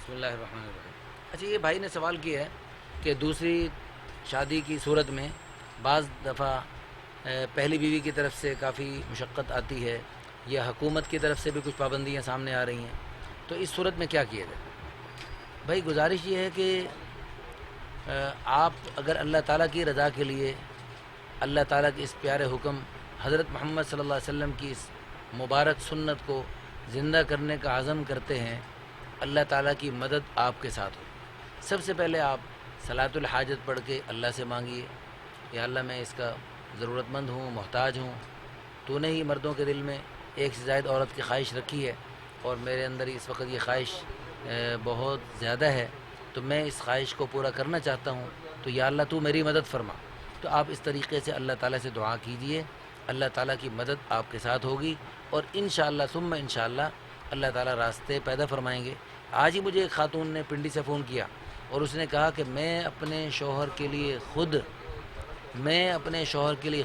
بسم اللہ الرحمن الرحیم۔ اچھا، یہ بھائی نے سوال کیا ہے کہ دوسری شادی کی صورت میں بعض دفعہ پہلی بیوی کی طرف سے کافی مشقت آتی ہے یا حکومت کی طرف سے بھی کچھ پابندیاں سامنے آ رہی ہیں، تو اس صورت میں کیا کیا جائے؟ بھائی گزارش یہ ہے کہ آپ اگر اللہ تعالیٰ کی رضا کے لیے اللہ تعالیٰ کے اس پیارے حکم حضرت محمد صلی اللہ علیہ وسلم کی اس مبارک سنت کو زندہ کرنے کا عزم کرتے ہیں، اللہ تعالیٰ کی مدد آپ کے ساتھ ہو۔ سب سے پہلے آپ صلاۃ الحاجت پڑھ کے اللہ سے مانگیے، یا اللہ میں اس کا ضرورت مند ہوں، محتاج ہوں، تو نے ہی مردوں کے دل میں ایک سے زائد عورت کی خواہش رکھی ہے، اور میرے اندر اس وقت یہ خواہش بہت زیادہ ہے، تو میں اس خواہش کو پورا کرنا چاہتا ہوں، تو یا اللہ تو میری مدد فرما۔ تو آپ اس طریقے سے اللہ تعالیٰ سے دعا کیجئے، اللہ تعالیٰ کی مدد آپ کے ساتھ ہوگی، اور انشاءاللہ ثم انشاءاللہ اللہ تعالیٰ راستے پیدا فرمائیں گے۔ آج ہی مجھے ایک خاتون نے پنڈی سے فون کیا اور اس نے کہا کہ میں اپنے شوہر کے لیے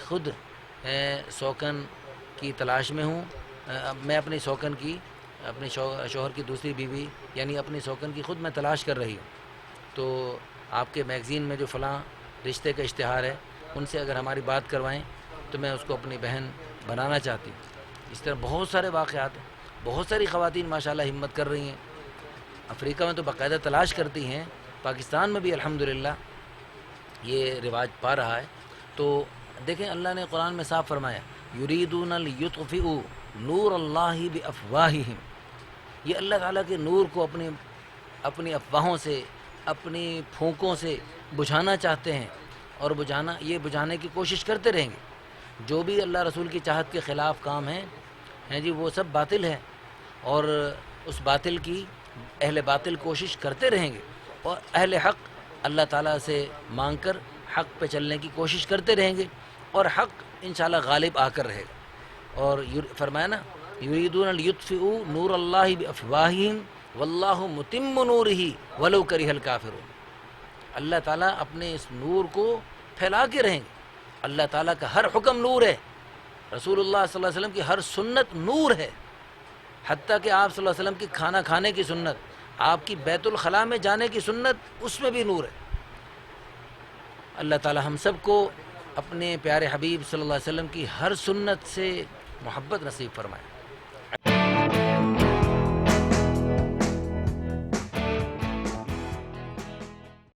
خود سوکن کی تلاش میں ہوں، میں اپنی سوکن کی اپنے شوہر کی دوسری بیوی یعنی اپنی سوکن کی خود میں تلاش کر رہی ہوں، تو آپ کے میگزین میں جو فلاں رشتے کا اشتہار ہے ان سے اگر ہماری بات کروائیں تو میں اس کو اپنی بہن بنانا چاہتی ہوں۔ اس طرح بہت سارے واقعات ہیں، بہت ساری خواتین ماشاءاللہ ہمت کر رہی ہیں، افریقہ میں تو باقاعدہ تلاش کرتی ہیں، پاکستان میں بھی الحمدللہ یہ رواج پا رہا ہے۔ تو دیکھیں اللہ نے قرآن میں صاف فرمایا یریدون لیطفئوا نور اللہ بافواہہم، یہ اللہ تعالیٰ کے نور کو اپنی افواہوں سے، اپنی پھونکوں سے بجھانا چاہتے ہیں، اور بجھانے کی کوشش کرتے رہیں گے۔ جو بھی اللہ رسول کی چاہت کے خلاف کام ہیں جی وہ سب باطل ہے، اور اس باطل کی اہل باطل کوشش کرتے رہیں گے، اور اہل حق اللہ تعالیٰ سے مانگ کر حق پہ چلنے کی کوشش کرتے رہیں گے، اور حق انشاءاللہ غالب آ کر رہے گا۔ اور فرمایا نا یریدون لیطفئوا نور اللہ بافواہہم واللہ متم نورہ ولو کرہ الکافرون، اللہ تعالیٰ اپنے اس نور کو پھیلا کے رہیں گے۔ اللہ تعالیٰ کا ہر حکم نور ہے، رسول اللہ صلی اللہ علیہ وسلم کی ہر سنت نور ہے، حتیٰ کہ آپ صلی اللہ علیہ وسلم کی کھانا کھانے کی سنت، آپ کی بیت الخلاء میں جانے کی سنت، اس میں بھی نور ہے۔ اللہ تعالی ہم سب کو اپنے پیارے حبیب صلی اللہ علیہ وسلم کی ہر سنت سے محبت نصیب فرمائے۔